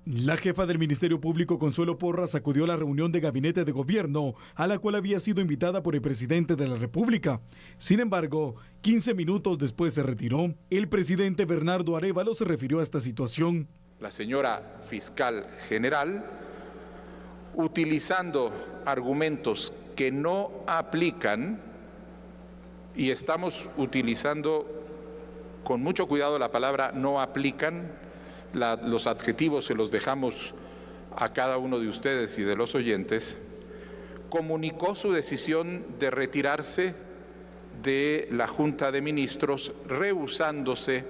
La jefa del Ministerio Público, Consuelo Porras, acudió a la reunión de gabinete de gobierno a la cual había sido invitada por el presidente de la República. Sin embargo, 15 minutos después se retiró. El presidente Bernardo Arévalo se refirió a esta situación. La señora fiscal general, utilizando argumentos que no aplican, y estamos utilizando con mucho cuidado la palabra no aplican, los adjetivos se los dejamos a cada uno de ustedes y de los oyentes, comunicó su decisión de retirarse de la Junta de Ministros, rehusándose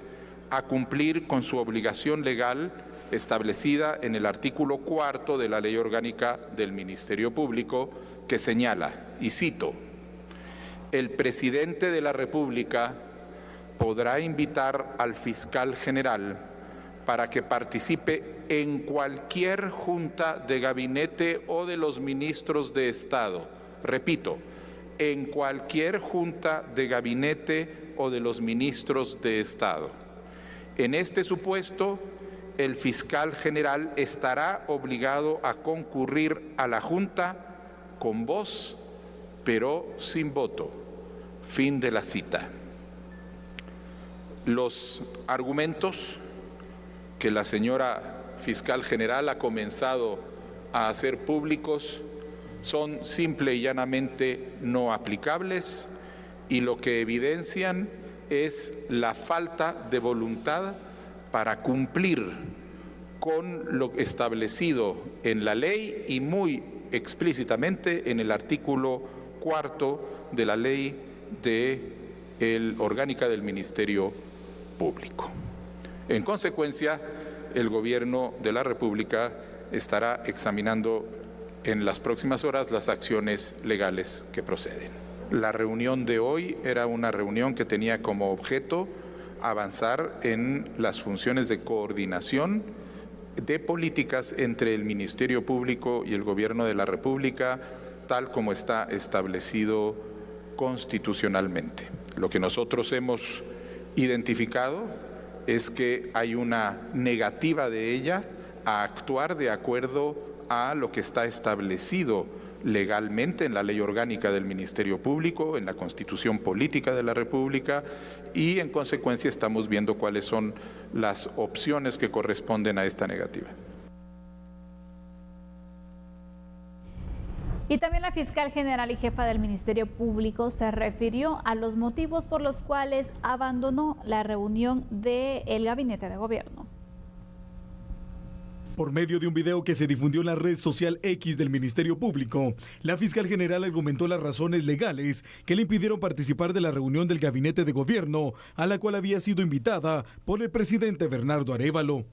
a cumplir con su obligación legal establecida en el artículo 4 de la Ley Orgánica del Ministerio Público, que señala, y cito: el presidente de la República podrá invitar al fiscal general para que participe en cualquier junta de gabinete o de los ministros de Estado. Repito, en cualquier junta de gabinete o de los ministros de Estado. En este supuesto, el fiscal general estará obligado a concurrir a la junta con voz, pero sin voto. Fin de la cita. Los argumentos que la señora fiscal general ha comenzado a hacer públicos son simple y llanamente no aplicables, y lo que evidencian es la falta de voluntad para cumplir con lo establecido en la ley y muy explícitamente en el artículo 4 de la Ley Orgánica del Ministerio Público. En consecuencia, el Gobierno de la República estará examinando en las próximas horas las acciones legales que proceden. La reunión de hoy era una reunión que tenía como objeto avanzar en las funciones de coordinación de políticas entre el Ministerio Público y el Gobierno de la República, tal como está establecido constitucionalmente. Lo que nosotros hemos identificado es que hay una negativa de ella a actuar de acuerdo a lo que está establecido legalmente en la Ley Orgánica del Ministerio Público, en la Constitución Política de la República, y en consecuencia estamos viendo cuáles son las opciones que corresponden a esta negativa. Y también la fiscal general y jefa del Ministerio Público se refirió a los motivos por los cuales abandonó la reunión del gabinete de gobierno. Por medio de un video que se difundió en la red social X del Ministerio Público, la fiscal general argumentó las razones legales que le impidieron participar de la reunión del gabinete de gobierno, a la cual había sido invitada por el presidente Bernardo Arévalo.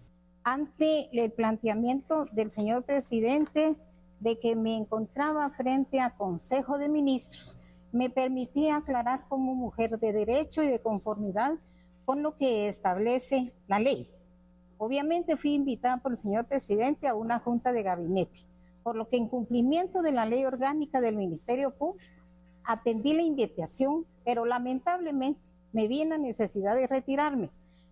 Ante el planteamiento del señor presidente de que me encontraba frente a Consejo de Ministros, me permitía aclarar como mujer de derecho y de conformidad con lo que establece la ley. Obviamente fui invitada por el señor presidente a una junta de gabinete, por lo que en cumplimiento de la Ley Orgánica del Ministerio Público atendí la invitación, pero lamentablemente me vi en la necesidad de retirarme,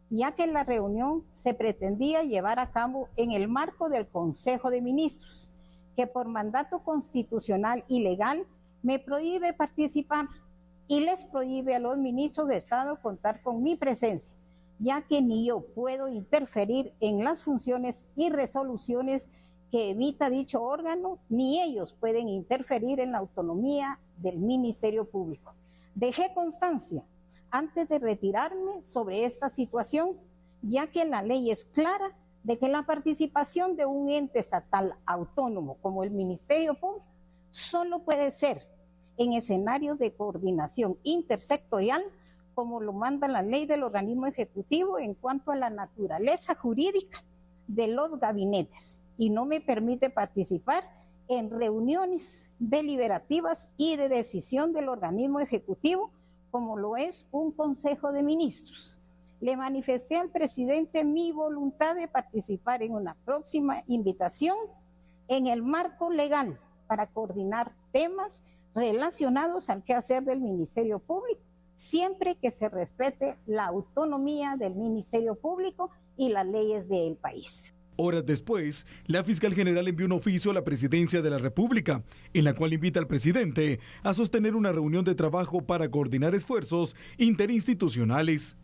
ya que la reunión se pretendía llevar a cabo en el marco del Consejo de Ministros, que por mandato constitucional y legal me prohíbe participar y les prohíbe a los ministros de Estado contar con mi presencia, ya que ni yo puedo interferir en las funciones y resoluciones que emita dicho órgano, ni ellos pueden interferir en la autonomía del Ministerio Público. Dejé constancia antes de retirarme sobre esta situación, ya que la ley es clara de que la participación de un ente estatal autónomo como el Ministerio Público solo puede ser en escenarios de coordinación intersectorial, como lo manda la ley del organismo ejecutivo en cuanto a la naturaleza jurídica de los gabinetes, y no me permite participar en reuniones deliberativas y de decisión del organismo ejecutivo, como lo es un Consejo de Ministros. Le manifesté al presidente mi voluntad de participar en una próxima invitación en el marco legal para coordinar temas relacionados al quehacer del Ministerio Público, siempre que se respete la autonomía del Ministerio Público y las leyes del país. Horas después, la fiscal general envió un oficio a la Presidencia de la República, en la cual invita al presidente a sostener una reunión de trabajo para coordinar esfuerzos interinstitucionales.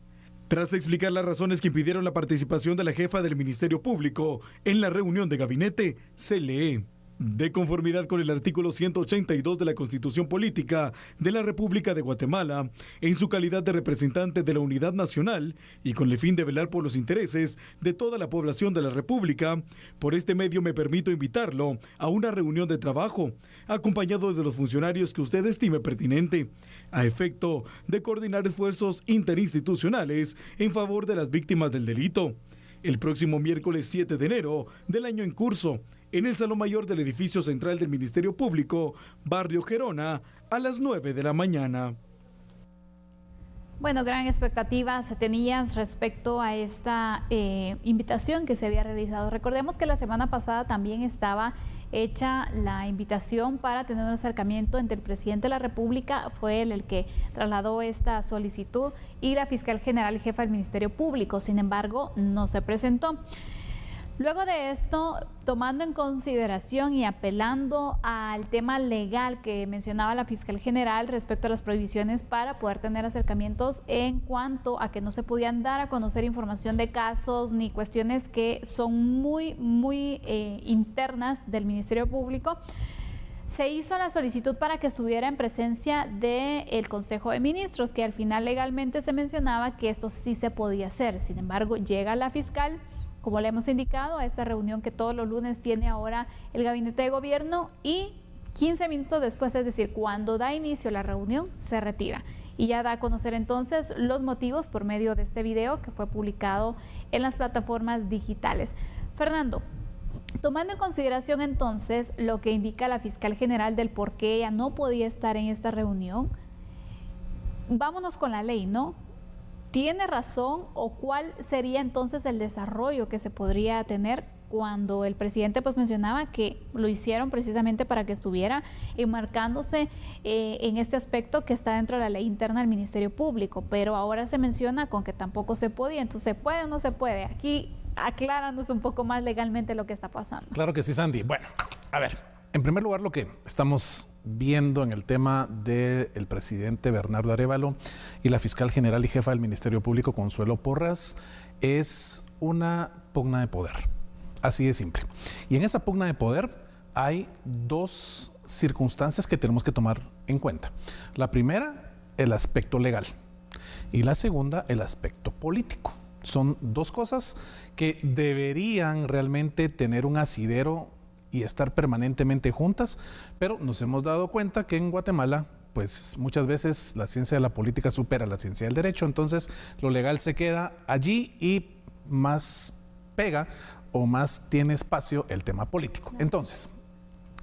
Tras explicar las razones que impidieron la participación de la jefa del Ministerio Público en la reunión de gabinete, se lee: de conformidad con el artículo 182 de la Constitución Política de la República de Guatemala, en su calidad de representante de la unidad nacional y con el fin de velar por los intereses de toda la población de la República, por este medio me permito invitarlo a una reunión de trabajo, acompañado de los funcionarios que usted estime pertinente, a efecto de coordinar esfuerzos interinstitucionales en favor de las víctimas del delito. El próximo miércoles 7 de enero del año en curso, en el Salón Mayor del Edificio Central del Ministerio Público, Barrio Gerona, a las 9 de la mañana. Bueno, gran expectativa se tenía respecto a esta invitación que se había realizado. Recordemos que la semana pasada también estaba hecha la invitación para tener un acercamiento entre el presidente de la República, fue él el que trasladó esta solicitud, y la fiscal general y jefa del Ministerio Público. Sin embargo, no se presentó. Luego de esto, tomando en consideración y apelando al tema legal que mencionaba la fiscal general respecto a las prohibiciones para poder tener acercamientos en cuanto a que no se podían dar a conocer información de casos ni cuestiones que son muy internas del Ministerio Público, se hizo la solicitud para que estuviera en presencia del Consejo de Ministros, que al final legalmente se mencionaba que esto sí se podía hacer. Sin embargo, llega la fiscal, como le hemos indicado, a esta reunión que todos los lunes tiene ahora el Gabinete de Gobierno, y 15 minutos después, es decir, cuando da inicio la reunión, se retira. Y ya da a conocer entonces los motivos por medio de este video que fue publicado en las plataformas digitales. Fernando, tomando en consideración entonces lo que indica la fiscal general del por qué ella no podía estar en esta reunión, vámonos con la ley, ¿no? ¿Tiene razón o cuál sería entonces el desarrollo que se podría tener cuando el presidente pues mencionaba que lo hicieron precisamente para que estuviera enmarcándose en este aspecto que está dentro de la ley interna del Ministerio Público, pero ahora se menciona con que tampoco se podía? Entonces, ¿se puede o no se puede? Aquí acláranos un poco más legalmente lo que está pasando. Claro que sí, Sandy. Bueno, a ver, en primer lugar, lo que estamos viendo en el tema del presidente Bernardo Arévalo y la fiscal general y jefa del Ministerio Público, Consuelo Porras, es una pugna de poder. Así de simple. Y en esa pugna de poder hay dos circunstancias que tenemos que tomar en cuenta. La primera, el aspecto legal, y la segunda, el aspecto político. Son dos cosas que deberían realmente tener un asidero y estar permanentemente juntas, pero nos hemos dado cuenta que en Guatemala, pues muchas veces la ciencia de la política supera la ciencia del derecho, entonces lo legal se queda allí y más pega o más tiene espacio el tema político. Entonces,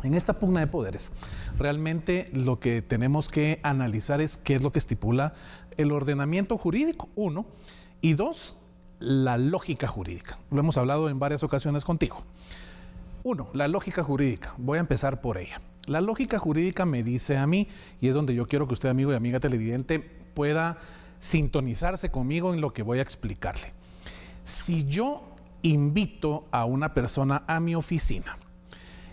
en esta pugna de poderes, realmente lo que tenemos que analizar es qué es lo que estipula el ordenamiento jurídico, uno, y dos, la lógica jurídica. Lo hemos hablado en varias ocasiones contigo. Uno, la lógica jurídica. Voy a empezar por ella. La lógica jurídica me dice a mí, y es donde yo quiero que usted, amigo y amiga televidente, pueda sintonizarse conmigo en lo que voy a explicarle. Si yo invito a una persona a mi oficina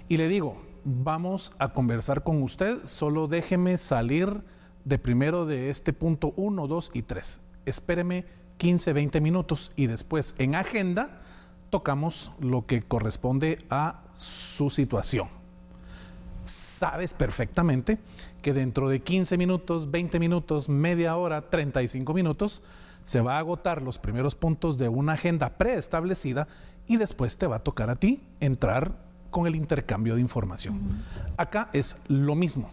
y le digo, vamos a conversar con usted, solo déjeme salir de primero de este punto 1, 2 y 3. Espéreme 15, 20 minutos y después en agenda tocamos lo que corresponde a su situación. Sabes perfectamente que dentro de 15 minutos, 20 minutos, media hora, 35 minutos, se va a agotar los primeros puntos de una agenda preestablecida y después te va a tocar a ti entrar con el intercambio de información. Acá es lo mismo.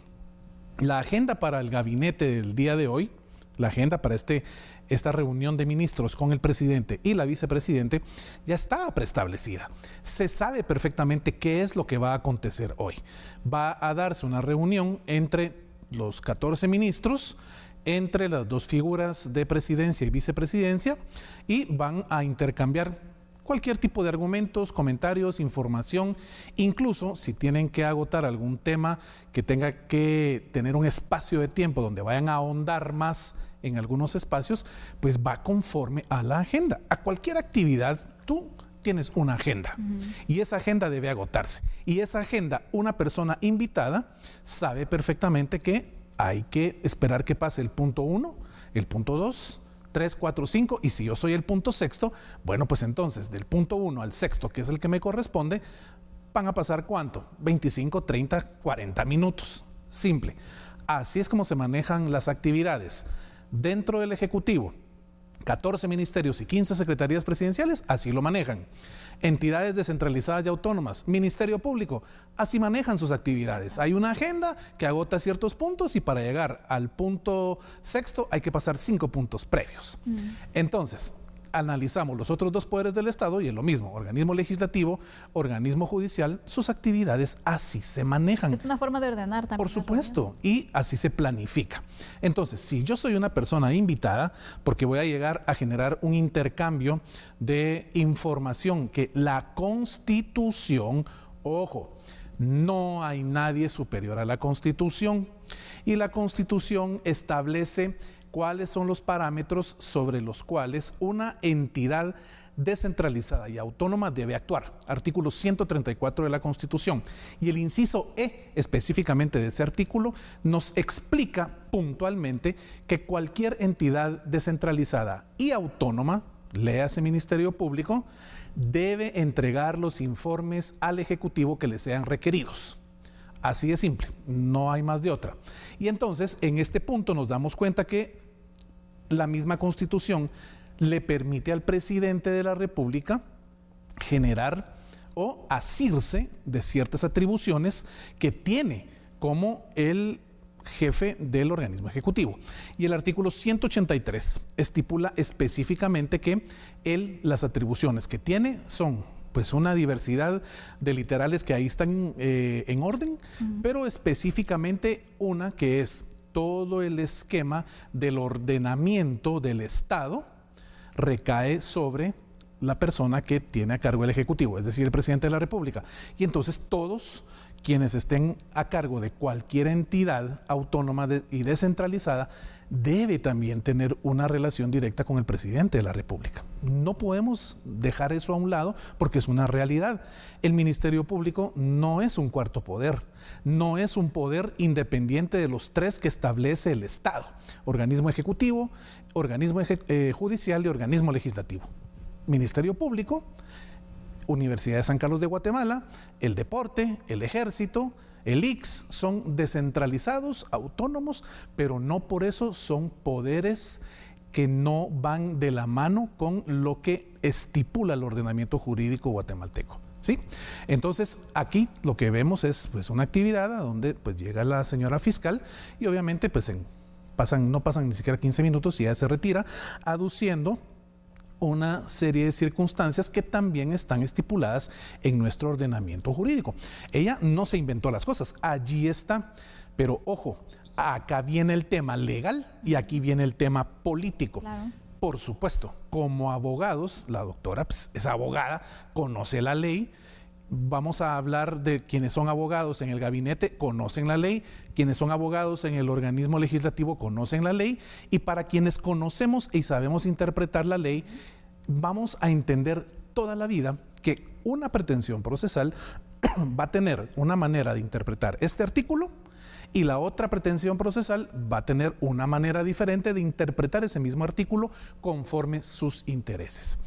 La agenda para el gabinete del día de hoy, la agenda para esta reunión de ministros con el presidente y la vicepresidente ya está preestablecida. Se sabe perfectamente qué es lo que va a acontecer hoy. Va a darse una reunión entre los 14 ministros, entre las dos figuras de presidencia y vicepresidencia, y van a intercambiar cualquier tipo de argumentos, comentarios, información, incluso si tienen que agotar algún tema que tenga que tener un espacio de tiempo donde vayan a ahondar más en algunos espacios, pues va conforme a la agenda. A cualquier actividad tú tienes una agenda y esa agenda debe agotarse. Y esa agenda, una persona invitada sabe perfectamente que hay que esperar que pase el punto 1, el punto 2, 3, 4, 5, y si yo soy el punto sexto, bueno, pues entonces del punto 1 al sexto, que es el que me corresponde, van a pasar ¿cuánto? 25, 30, 40 minutos. Simple. Así es como se manejan las actividades. Dentro del Ejecutivo, 14 ministerios y 15 secretarías presidenciales, así lo manejan. Entidades descentralizadas y autónomas, Ministerio Público, así manejan sus actividades. Hay una agenda que agota ciertos puntos y para llegar al punto sexto hay que pasar 5 puntos previos. Entonces, analizamos los otros 2 poderes del Estado y es lo mismo, organismo legislativo, organismo judicial, sus actividades así se manejan. Es una forma de ordenar también. Por supuesto, y así se planifica. Entonces, si yo soy una persona invitada, porque voy a llegar a generar un intercambio de información que la Constitución, ojo, no hay nadie superior a la Constitución, y la Constitución establece cuáles son los parámetros sobre los cuales una entidad descentralizada y autónoma debe actuar. Artículo 134 de la Constitución. Y el inciso E, específicamente de ese artículo, nos explica puntualmente que cualquier entidad descentralizada y autónoma, léase Ministerio Público, debe entregar los informes al Ejecutivo que le sean requeridos. Así de simple, no hay más de otra. Y entonces, en este punto nos damos cuenta que la misma Constitución le permite al presidente de la República generar o asirse de ciertas atribuciones que tiene como el jefe del organismo ejecutivo. Y el artículo 183 estipula específicamente que las atribuciones que tiene son pues una diversidad de literales que ahí están en orden, pero específicamente una que es todo el esquema del ordenamiento del Estado recae sobre la persona que tiene a cargo el Ejecutivo, es decir, el presidente de la República. Y entonces todos quienes estén a cargo de cualquier entidad autónoma y descentralizada debe también tener una relación directa con el presidente de la República. No podemos dejar eso a un lado porque es una realidad. El Ministerio Público no es un cuarto poder, no es un poder independiente de los 3 que establece el Estado: organismo ejecutivo, organismo judicial y organismo legislativo. Ministerio Público, Universidad de San Carlos de Guatemala, el deporte, el ejército, el ICS son descentralizados, autónomos, pero no por eso son poderes que no van de la mano con lo que estipula el ordenamiento jurídico guatemalteco. ¿Sí? Entonces, aquí lo que vemos es pues una actividad a donde pues llega la señora fiscal y obviamente pues no pasan ni siquiera 15 minutos y ya se retira, aduciendo una serie de circunstancias que también están estipuladas en nuestro ordenamiento jurídico. Ella no se inventó las cosas, allí está, pero ojo, acá viene el tema legal y aquí viene el tema político. Claro. Por supuesto, como abogados, la doctora pues, es abogada, conoce la ley. Vamos a hablar de quienes son abogados en el gabinete, conocen la ley, quienes son abogados en el organismo legislativo conocen la ley, y para quienes conocemos y sabemos interpretar la ley, vamos a entender toda la vida que una pretensión procesal va a tener una manera de interpretar este artículo y la otra pretensión procesal va a tener una manera diferente de interpretar ese mismo artículo conforme sus intereses.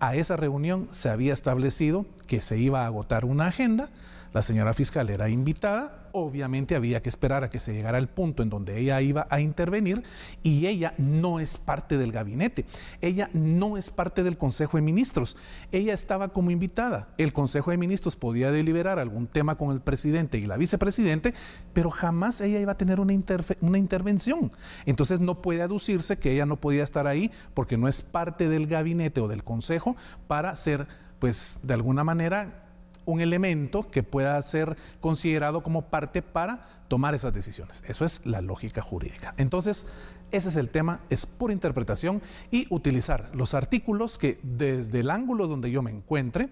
A esa reunión se había establecido que se iba a agotar una agenda, la señora fiscal era invitada, obviamente había que esperar a que se llegara al punto en donde ella iba a intervenir y ella no es parte del gabinete, ella no es parte del Consejo de Ministros, ella estaba como invitada. El Consejo de Ministros podía deliberar algún tema con el presidente y la vicepresidente, pero jamás ella iba a tener una intervención. Entonces no puede aducirse que ella no podía estar ahí porque no es parte del gabinete o del Consejo para ser, pues, de alguna manera un elemento que pueda ser considerado como parte para tomar esas decisiones. Eso es la lógica jurídica. Entonces, ese es el tema, es pura interpretación y utilizar los artículos que desde el ángulo donde yo me encuentre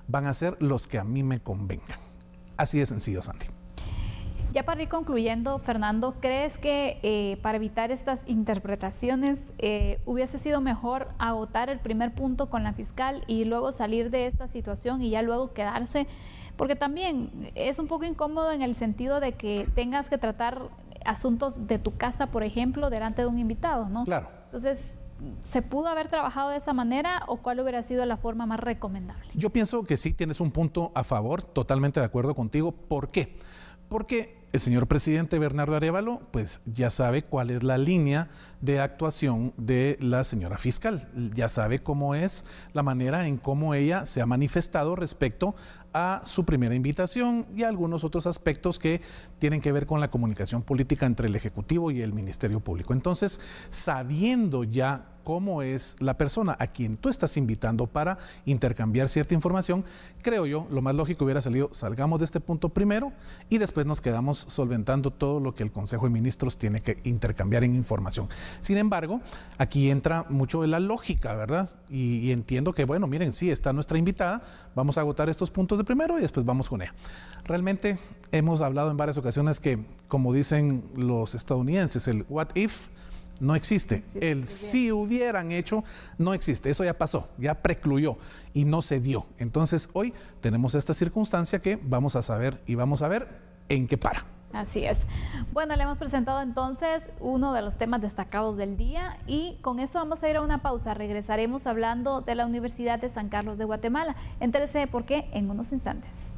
van a ser los que a mí me convengan. Así de sencillo, Sandy. Ya para ir concluyendo, Fernando, ¿crees que para evitar estas interpretaciones hubiese sido mejor agotar el primer punto con la fiscal y luego salir de esta situación y ya luego quedarse? Porque también es un poco incómodo en el sentido de que tengas que tratar asuntos de tu casa, por ejemplo, delante de un invitado, ¿no? Claro. Entonces, ¿se pudo haber trabajado de esa manera o cuál hubiera sido la forma más recomendable? Yo pienso que sí tienes un punto a favor, totalmente de acuerdo contigo. ¿Por qué? Porque el señor presidente Bernardo Arévalo, pues ya sabe cuál es la línea de actuación de la señora fiscal. Ya sabe cómo es la manera en cómo ella se ha manifestado respecto a su primera invitación y a algunos otros aspectos que tienen que ver con la comunicación política entre el Ejecutivo y el Ministerio Público. Entonces, sabiendo ya cómo es la persona a quien tú estás invitando para intercambiar cierta información, creo yo, lo más lógico hubiera salido, salgamos de este punto primero y después nos quedamos solventando todo lo que el Consejo de Ministros tiene que intercambiar en información. Sin embargo, aquí entra mucho de la lógica, ¿verdad? Y entiendo que, bueno, miren, sí, está nuestra invitada, vamos a agotar estos puntos de primero y después vamos con ella. Realmente hemos hablado en varias ocasiones que, como dicen los estadounidenses, el what if no existe. El si hubieran hecho no existe. Eso ya pasó, ya precluyó y no se dio. Entonces hoy tenemos esta circunstancia que vamos a saber y vamos a ver en qué para. Así es. Bueno, le hemos presentado entonces uno de los temas destacados del día y con esto vamos a ir a una pausa. Regresaremos hablando de la Universidad de San Carlos de Guatemala. Entérese de por qué en unos instantes.